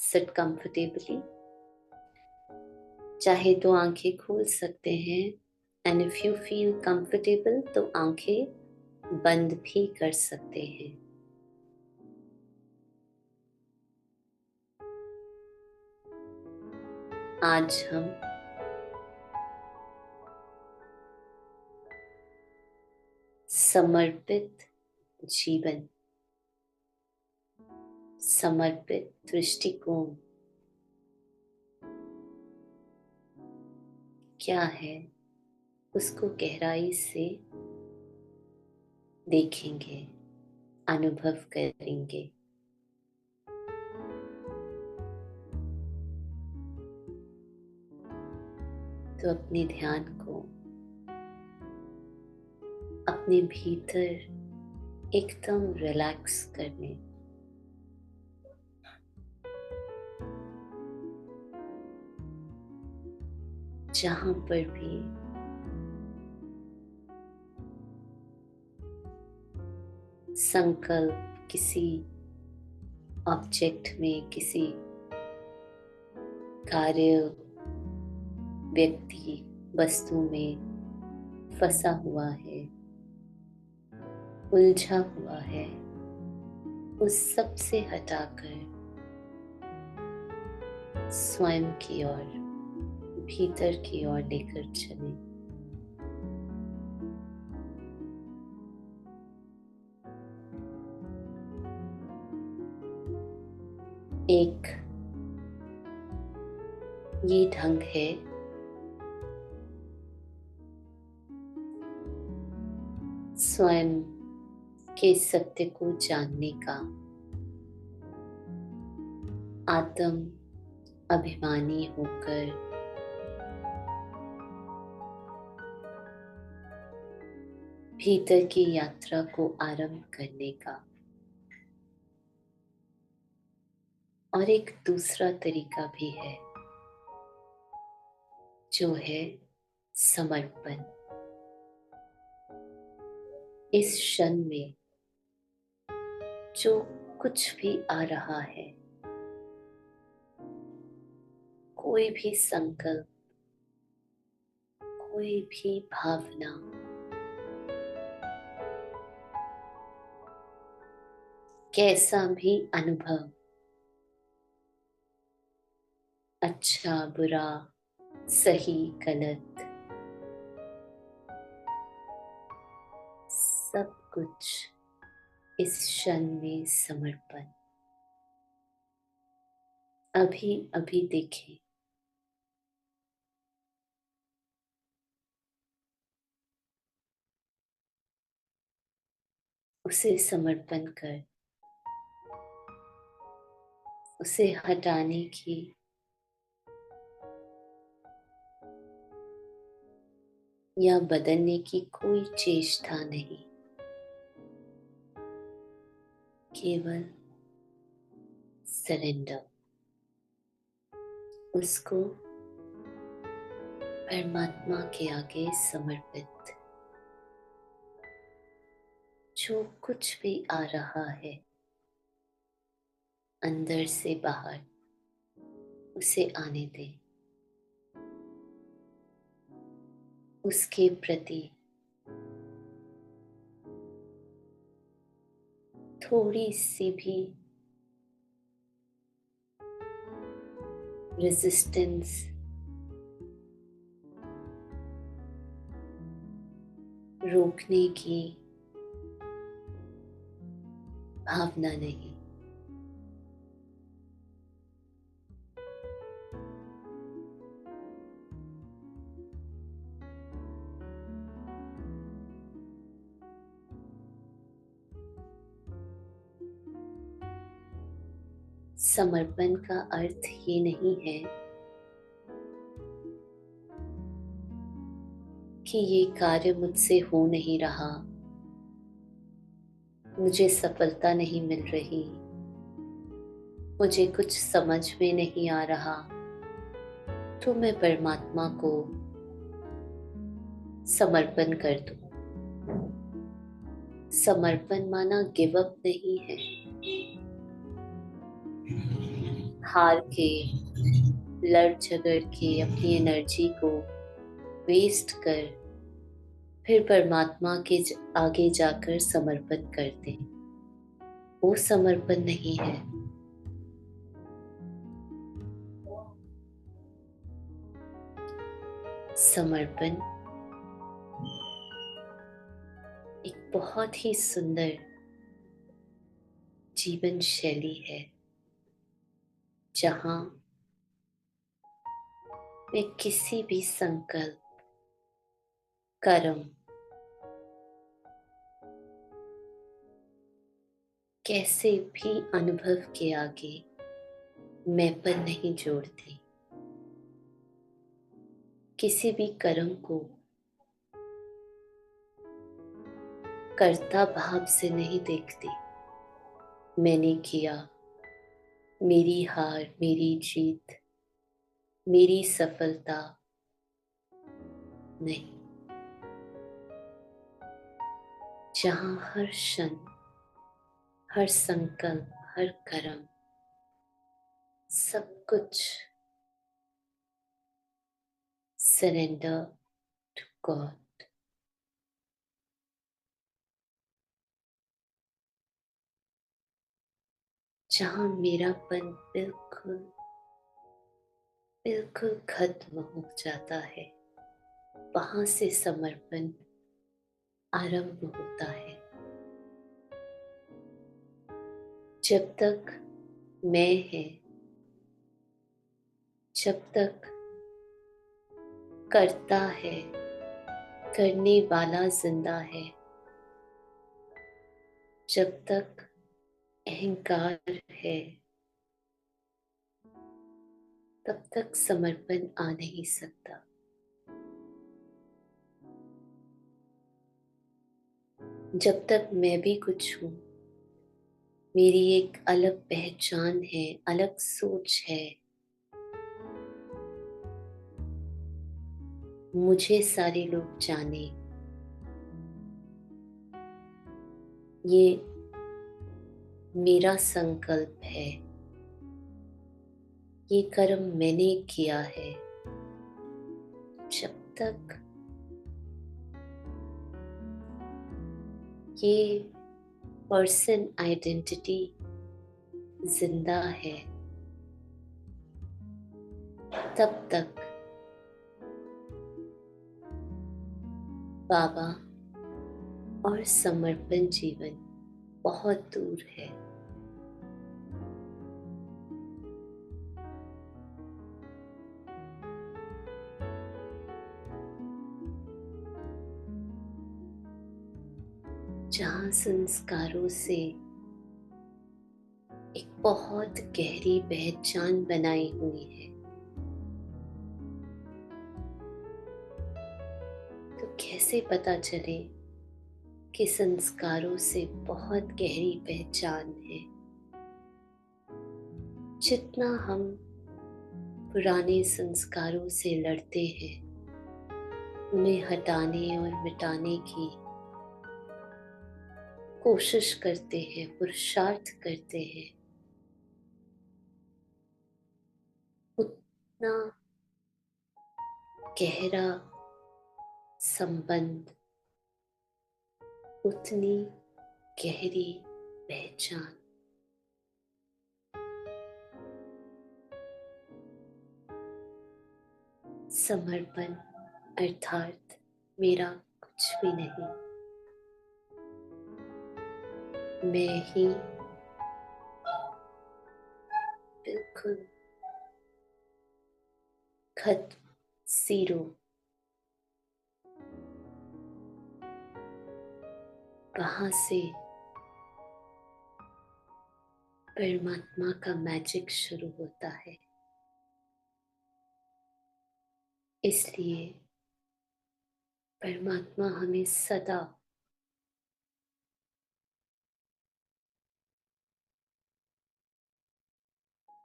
Seat comfortably. चाहे तो आंखें खोल सकते हैं, and if you feel comfortable तो आंखें बंद भी कर सकते हैं। आज हम समर्पित जीवन, समर्पित दृष्टिकोण क्या है उसको गहराई से देखेंगे, अनुभव करेंगे। तो अपने ध्यान को अपने भीतर एकदम रिलैक्स करने, जहां पर भी संकल्प किसी ऑब्जेक्ट में, किसी कार्य, व्यक्ति, वस्तु में फंसा हुआ है, उलझा हुआ है, उस सब से हटाकर स्वयं की ओर, भीतर की ओर लेकर चले। एक ये ढंग है स्वयं के सत्य को जानने का। आत्म अभिमानी होकर भीतर की यात्रा को आरंभ करने का। और एक दूसरा तरीका भी है, जो है समर्पण। इस क्षण में जो कुछ भी आ रहा है, कोई भी संकल्प, कोई भी भावना, कैसा भी अनुभव, अच्छा बुरा, सही गलत, सब कुछ इस क्षण में समर्पण। अभी अभी देखें, उसे समर्पण कर, उसे हटाने की या बदलने की कोई चेष्टा नहीं, केवल सरेंडर। उसको परमात्मा के आगे समर्पित। जो कुछ भी आ रहा है अंदर से बाहर, उसे आने दे। उसके प्रति थोड़ी सी भी रेजिस्टेंस, रोकने की भावना नहीं। समर्पण का अर्थ ये नहीं है कि ये कार्य मुझसे हो नहीं रहा, मुझे सफलता नहीं मिल रही, मुझे कुछ समझ में नहीं आ रहा, तो मैं परमात्मा को समर्पण कर दूं। समर्पण माना गिव अप नहीं है। हार के, लड़ झगड़ के अपनी एनर्जी को वेस्ट कर फिर परमात्मा के आगे जाकर समर्पित कर दें, वो समर्पण नहीं है। समर्पण एक बहुत ही सुंदर जीवन शैली है, जहां मैं किसी भी संकल्प, कर्म, कैसे भी अनुभव के आगे मैंपन नहीं जोड़ती। किसी भी कर्म को कर्ता भाव से नहीं देखती। मैंने किया, मेरी हार, मेरी जीत, मेरी सफलता नहीं। जहां हर क्षण, हर संकल्प, हर कर्म, सब कुछ सरेंडर टू गॉड। जहां मेरापन बिल्कुल बिल्कुल खत्म हो जाता है, वहां से समर्पण आरंभ होता है। जब तक मैं है, जब तक करता है, करने वाला जिंदा है, जब तक अहंकार है, तब तक समर्पण आ नहीं सकता। जब तक मैं भी कुछ हूं, मेरी एक अलग पहचान है, अलग सोच है, मुझे सारे लोग जाने, ये मेरा संकल्प है, ये कर्म मैंने किया है। जब तक ये पर्सन आइडेंटिटी जिंदा है, तब तक बाबा और समर्पण जीवन बहुत दूर है। जहां संस्कारों से एक बहुत गहरी पहचान बनाई हुई है, तो कैसे पता चले कि संस्कारों से बहुत गहरी पहचान है? जितना हम पुराने संस्कारों से लड़ते हैं, उन्हें हटाने और मिटाने की कोशिश करते हैं, पुरुषार्थ करते हैं, उतना गहरा संबंध, उतनी गहरी पहचान। समर्पण अर्थात मेरा कुछ भी नहीं, मैं ही बिल्कुल खत्म, जीरो। वहां से परमात्मा का मैजिक शुरू होता है। इसलिए परमात्मा हमें सदा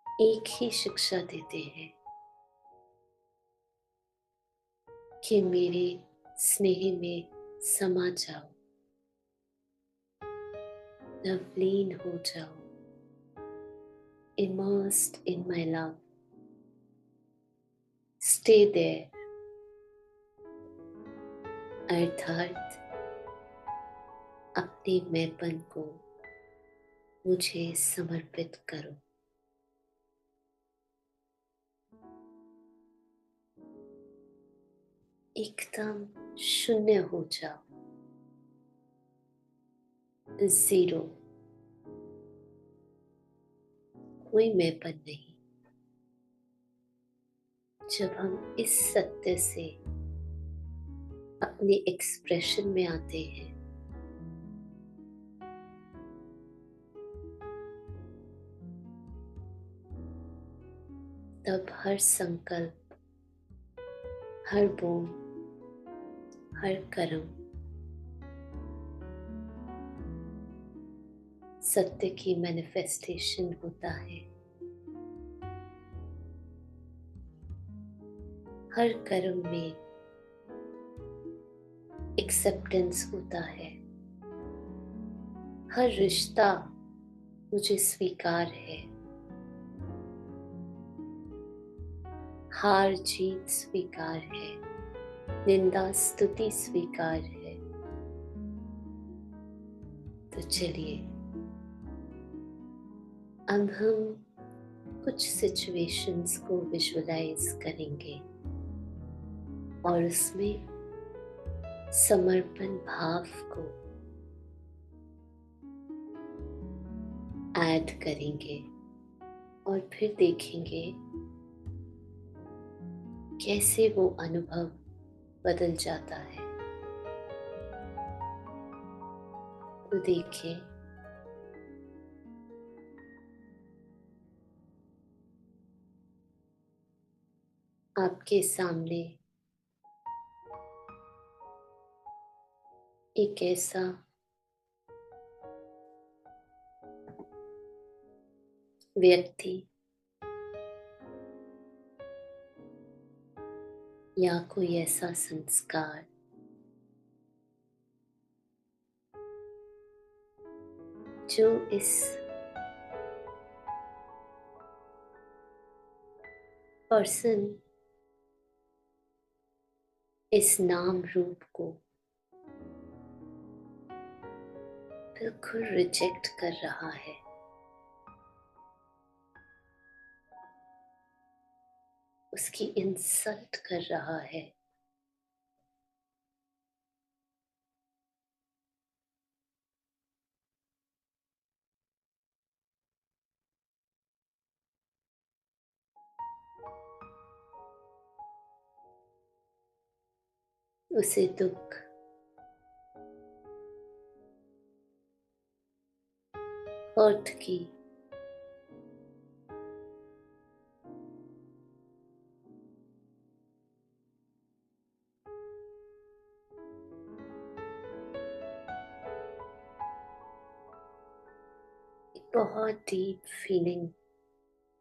एक ही शिक्षा देते हैं कि मेरे स्नेह में समा जाओ, नवलीन हो जाओ, immersed in my love. Stay there. अर्थात अपने मैंपन को मुझे समर्पित करो। एकदम शून्य हो जाओ, जीरो, कोई मैंपन नहीं। जब हम इस सत्य से अपने एक्सप्रेशन में आते हैं, तब हर संकल्प, हर बोल, हर कर्म सत्य की मैनिफेस्टेशन होता है। हर कर्म में एक्सेप्टेंस होता है। हर रिश्ता मुझे स्वीकार है। हार जीत स्वीकार है। निंदा स्तुति स्वीकार है। तो चलिए अब हम कुछ सिचुएशंस को विजुअलाइज करेंगे और उसमें समर्पण भाव को ऐड करेंगे और फिर देखेंगे कैसे वो अनुभव बदल जाता है। तो देखिए, आपके सामने एक ऐसा व्यक्ति या कोई ऐसा संस्कार जो इस पर्सन, इस नाम रूप को बिल्कुल रिजेक्ट कर रहा है, उसकी इंसल्ट कर रहा है, उसे दुख, हर्ट की बहुत डीप फीलिंग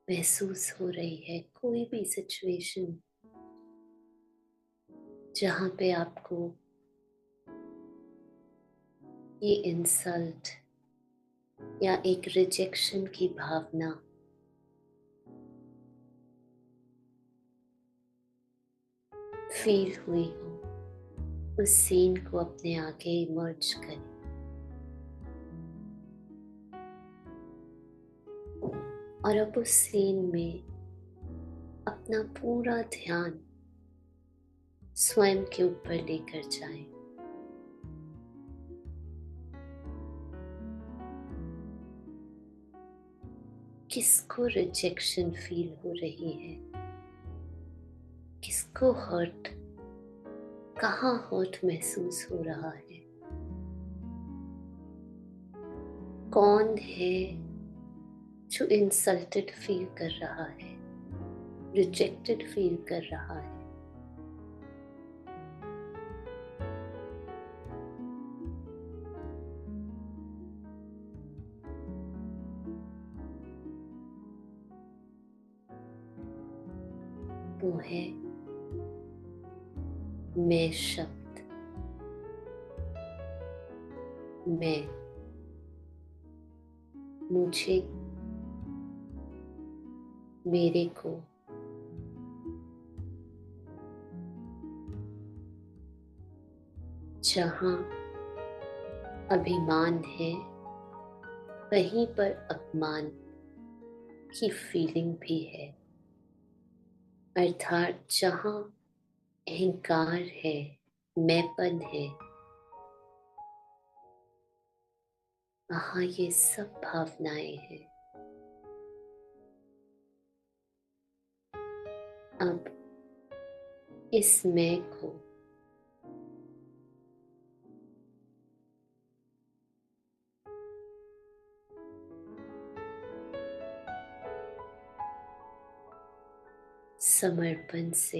महसूस हो रही है। कोई भी सिचुएशन जहाँ पे आपको ये इंसल्ट या एक रिजेक्शन की भावना फील हुई हो, उस सीन को अपने आगे इमर्ज करें और अब उस सीन में अपना पूरा ध्यान स्वयं के ऊपर लेकर जाएं। किसको रिजेक्शन फील हो रही है, किसको हर्ट, कहाँ हर्ट महसूस हो रहा है, कौन है जो इंसल्टेड फील कर रहा है, रिजेक्टेड फील कर रहा है। वो है मैं शब्द। मैं, मुझे मेरे को जहाँ अभिमान है वहीं पर अपमान की फीलिंग भी है। अर्थात जहाँ अहंकार है, मैंपन है, वहाँ ये सब भावनाएं हैं। अब इस मैं को समर्पण से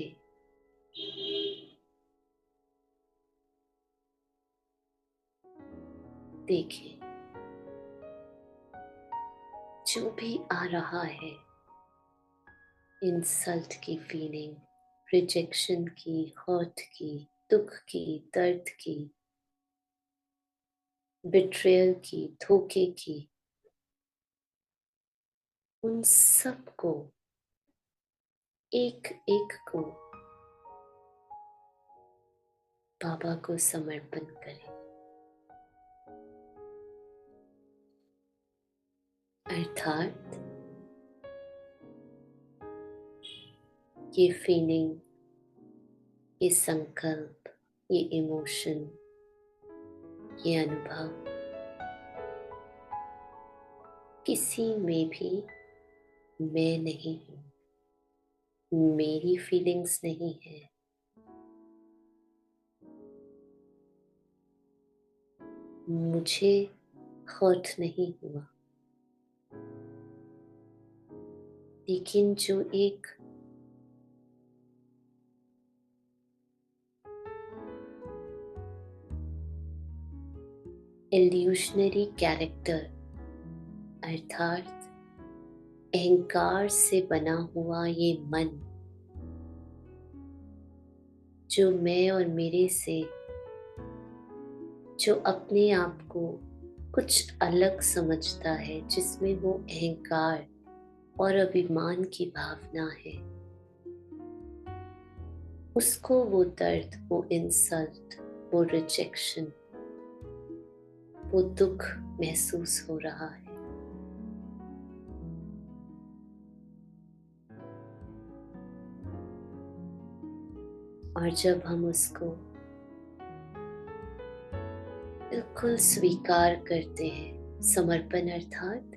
देखें। जो भी आ रहा है, इंसल्ट की फीलिंग, रिजेक्शन की, हर्ट की, दुख की, दर्द की, बिट्रेयल की, धोखे की, उन सब को एक एक को बाबा को समर्पण करें। अर्थात ये फीलिंग, ये संकल्प, ये इमोशन, ये अनुभव किसी में भी मैं नहीं हूँ, मेरी फीलिंग्स नहीं है। मुझे हर्ट नहीं हुआ, लेकिन जो एक इल्यूशनरी कैरेक्टर अर्थात अहंकार से बना हुआ ये मन, जो मैं और मेरे से, जो अपने आप को कुछ अलग समझता है, जिसमें वो अहंकार और अभिमान की भावना है, उसको वो दर्द, वो इंसल्ट, वो रिजेक्शन, वो दुख महसूस हो रहा है। और जब हम उसको बिल्कुल स्वीकार करते हैं, समर्पण अर्थात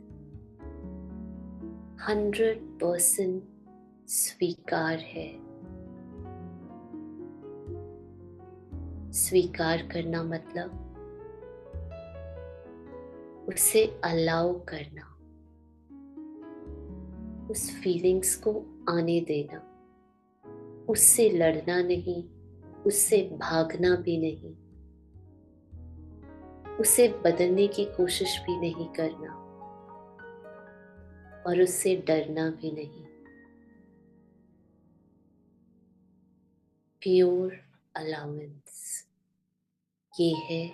100% स्वीकार है। स्वीकार करना मतलब उसे अलाउ करना, उस फीलिंग्स को आने देना, उससे लड़ना नहीं, उससे भागना भी नहीं, उसे बदलने की कोशिश भी नहीं करना और उससे डरना भी नहीं। प्योर अलाउंस, ये है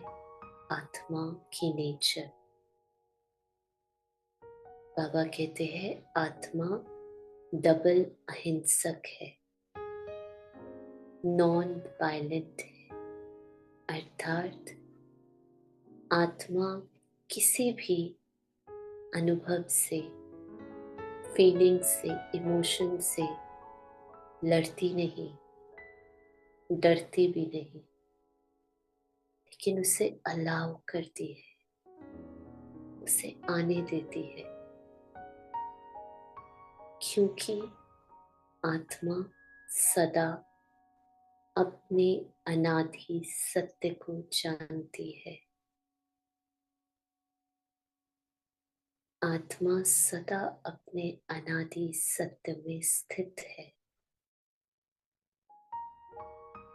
आत्मा की नेचर। बाबा कहते हैं आत्मा डबल अहिंसक है, नॉन वायलेंट है। अर्थात आत्मा किसी भी अनुभव से, फीलिंग से, इमोशन से लड़ती नहीं, डरती भी नहीं, लेकिन उसे अलाउ करती है, उसे आने देती है, क्योंकि आत्मा सदा अपने अनादि सत्य को जानती है। आत्मा सदा अपने अनादि सत्य में स्थित है।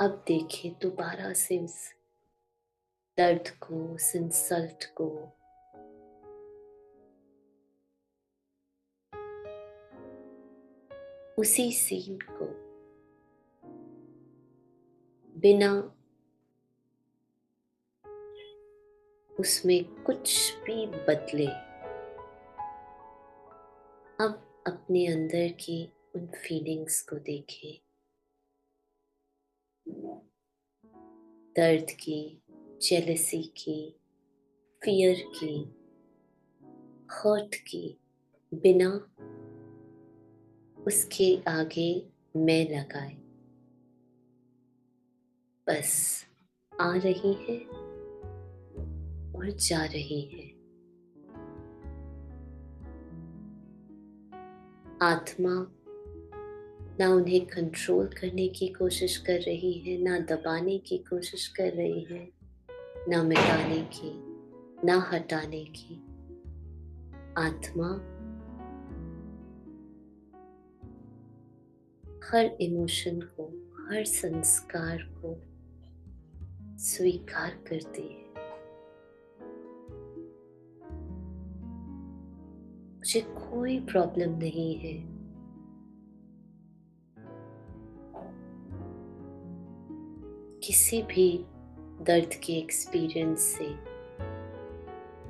अब देखें दोबारा से उस दर्द को, उस इंसल्ट को, उसी सीन को बिना उसमें कुछ भी बदले। अब अपने अंदर की उन फीलिंग्स को देखें, दर्द की, जेलसी की, फियर की, हर्ट की, बिना उसके आगे मैं लगाए। बस आ रही है और जा रही है। आत्मा ना उन्हें कंट्रोल करने की कोशिश कर रही है, ना दबाने की कोशिश कर रही है, ना मिटाने की, ना हटाने की। आत्मा हर इमोशन को, हर संस्कार को स्वीकार करती है। मुझे कोई प्रॉब्लम नहीं है। किसी भी दर्द के एक्सपीरियंस से,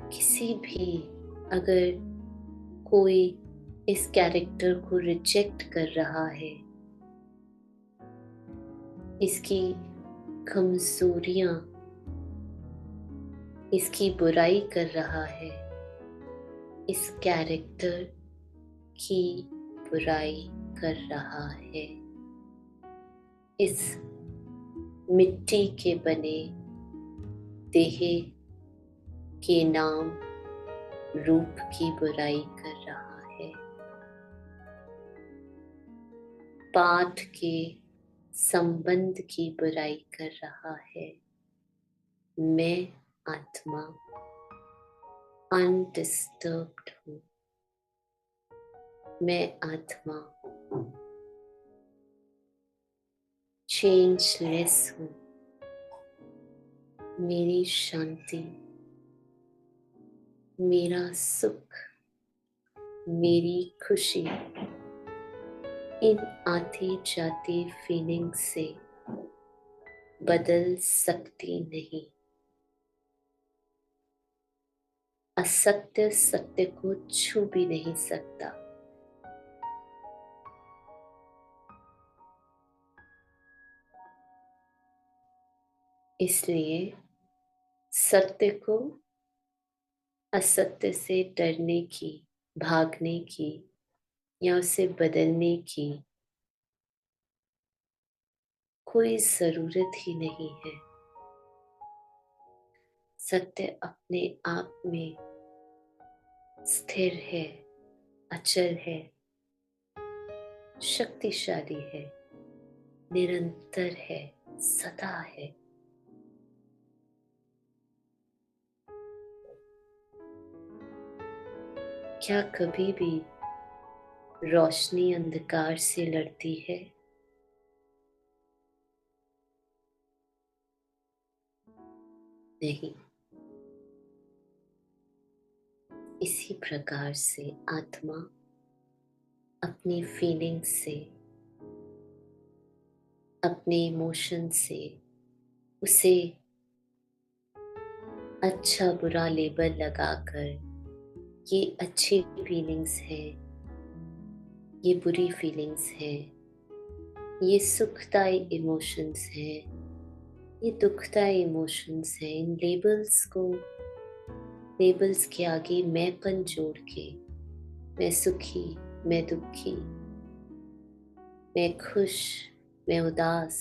किसी भी, अगर कोई इस कैरेक्टर को रिजेक्ट कर रहा है, इसकी कमजोरियां, इसकी बुराई कर रहा है, इस कैरेक्टर की बुराई कर रहा है, इस मिट्टी के बने देह के नाम रूप की बुराई कर रहा है, पाठ के संबंध की बुराई कर रहा है। मैं आत्मा अनडिस्टर्ब्ड हूँ। मैं आत्मा चेंजलेस हूँ। मेरी शांति, मेरा सुख, मेरी खुशी इन आती जाती फीलिंग्स से बदल सकती नहीं। असत्य सत्य को छू भी नहीं सकता। इसलिए सत्य को असत्य से डरने की, भागने की या उसे बदलने की कोई जरूरत ही नहीं है। सत्य अपने आप में स्थिर है, अचल है, शक्तिशाली है, निरंतर है, सदा है। क्या कभी भी रोशनी अंधकार से लड़ती है? नहीं। इसी प्रकार से आत्मा अपनी फीलिंग्स से, अपने इमोशन से उसे अच्छा बुरा लेबल लगाकर, ये अच्छी फीलिंग्स है, ये बुरी फीलिंग्स है, ये सुखदायी इमोशंस है, ये दुखदायी इमोशंस है, इन लेबल्स के आगे मैंपन जोड़ के, मैं सुखी, मैं दुखी, मैं खुश, मैं उदास,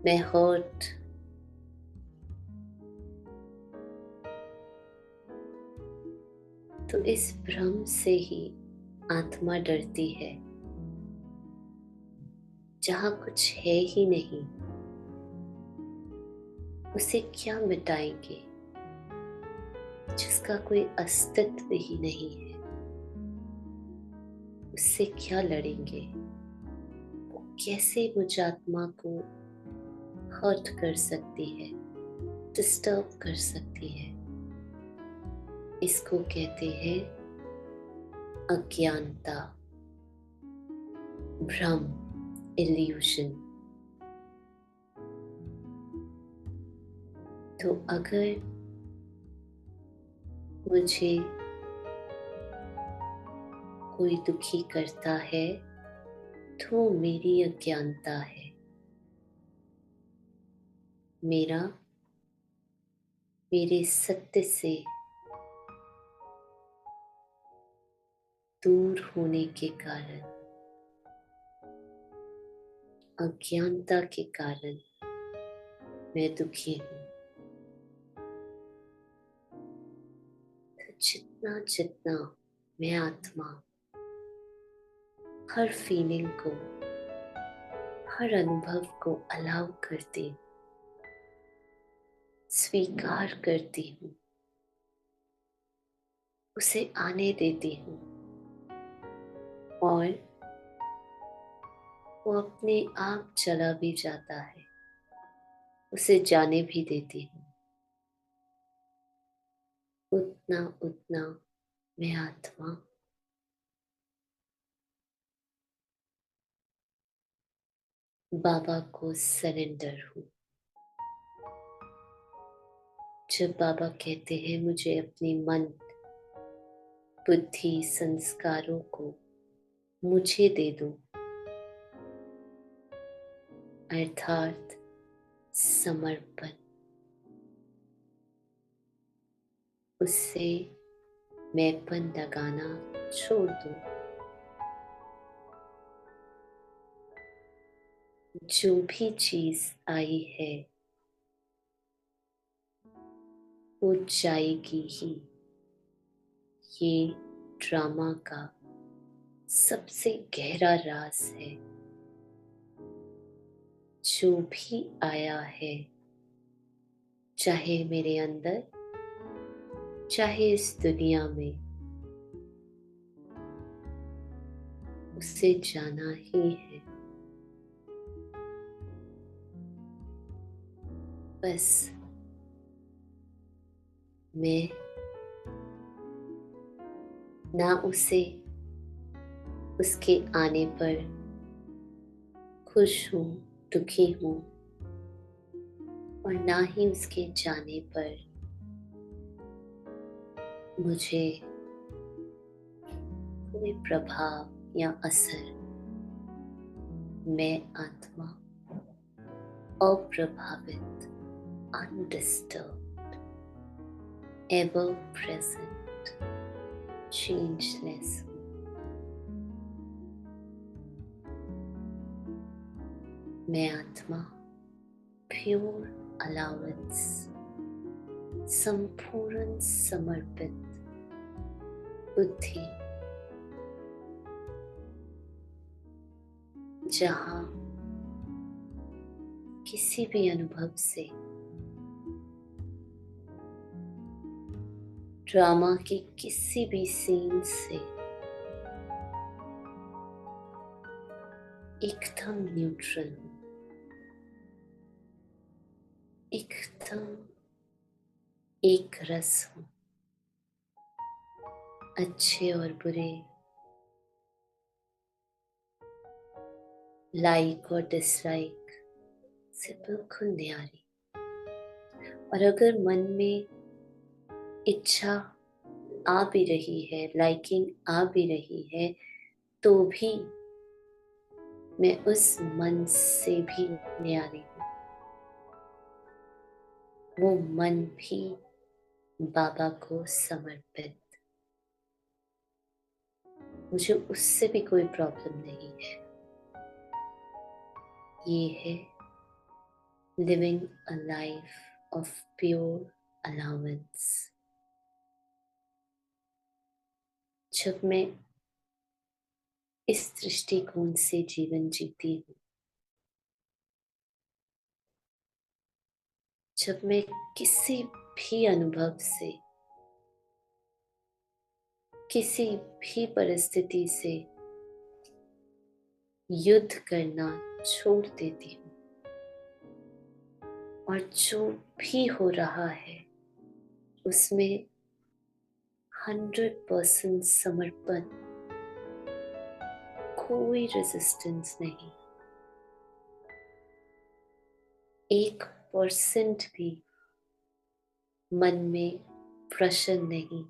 मैं हर्ट, तो इस भ्रम से ही आत्मा डरती है। जहां कुछ है ही नहीं, उसे क्या मिटाएंगे? जिसका कोई अस्तित्व ही नहीं है, उससे क्या लड़ेंगे? वो कैसे मुझ आत्मा को हर्ट कर सकती है, डिस्टर्ब कर सकती है? इसको कहते हैं अज्ञानता, भ्रम, इल्यूशन। तो अगर मुझे कोई दुखी करता है तो मेरी अज्ञानता है। मेरा मेरे सत्य से दूर होने के कारण, अज्ञानता के कारण मैं दुखी हूँ। तो जितना जितना मैं आत्मा हर फीलिंग को, हर अनुभव को अलाउ करती हूँ, स्वीकार करती हूँ, उसे आने देती हूँ और वो अपने आप चला भी जाता है, उसे जाने भी देती हूँ। उतना उतना मैं आत्मा बाबा को सरेंडर हूँ। जब बाबा कहते हैं मुझे अपनी मन, बुद्धि, संस्कारों को मुझे दे दो, अर्थात समर्पण, उससे मैंपन लगाना छोड़ दो। जो भी चीज आई है वो जाएगी ही। ये ड्रामा का सबसे गहरा राज है। जो भी आया है, चाहे मेरे अंदर, चाहे इस दुनिया में, उसे जाना ही है। बस मैं ना उसे उसके आने पर खुश हूँ, दुखी हूँ, और ना ही उसके जाने पर मुझे कोई प्रभाव या असर। मैं आत्मा अप्रभावित, undisturbed, ever present, changeless हूँ। मैं आत्मा प्योर अलाउंस, संपूर्ण समर्पित बुद्धि, जहाँ किसी भी अनुभव से, ड्रामा के किसी भी सीन से एकदम न्यूट्रल हूँ, एकदम एक रस हूँ। अच्छे और बुरे, लाइक और डिसलाइक से बिल्कुल न्यारी। और अगर मन में इच्छा आ भी रही है, लाइकिंग आ भी रही है, तो भी मैं उस मन से भी न्यारी हूँ। वो मन भी बाबा को समर्पित। मुझे उससे भी कोई प्रॉब्लम नहीं है। ये है living a life of pure allowance. जब मैं इस दृष्टिकोण से जीवन जीती हूँ, जब मैं किसी भी अनुभव से, किसी भी परिस्थिति से युद्ध करना छोड़ देती हूँ, और जो भी हो रहा है उसमें 100% समर्पण, कोई रेजिस्टेंस नहीं, 1% भी मन में प्रश्न नहीं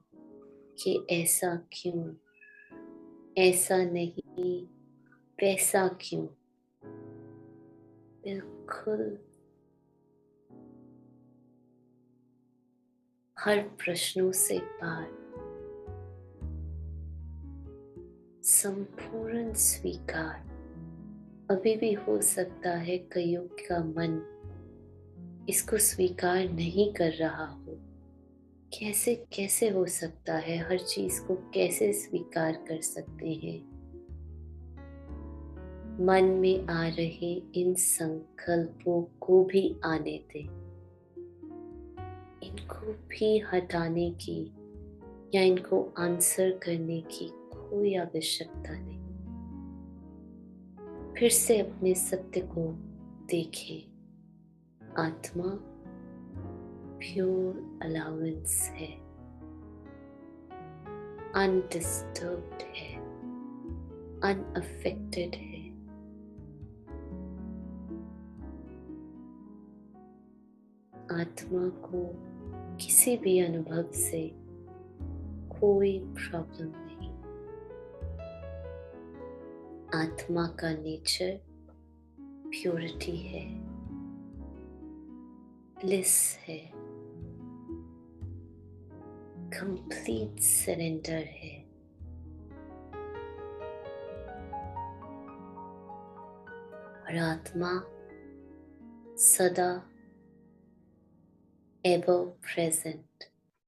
कि ऐसा क्यों, ऐसा नहीं, वैसा क्यों, बिल्कुल हर प्रश्नों से पार, संपूर्ण स्वीकार। अभी भी हो सकता है कईयों का मन इसको स्वीकार नहीं कर रहा हो। कैसे कैसे हो सकता है, हर चीज को कैसे स्वीकार कर सकते हैं। मन में आ रहे इन संकल्पों को भी आने दे, इनको भी हटाने की या इनको आंसर करने की कोई आवश्यकता नहीं। फिर से अपने सत्य को देखें। आत्मा प्योर अलाउंस है, अनडिस्टर्ब्ड है, अनअफेक्टेड है। आत्मा को किसी भी अनुभव से कोई प्रॉब्लम नहीं। आत्मा का नेचर प्योरिटी है, ब्लिस है, कंप्लीट सरेंडर है। और आत्मा सदा एवर प्रेजेंट,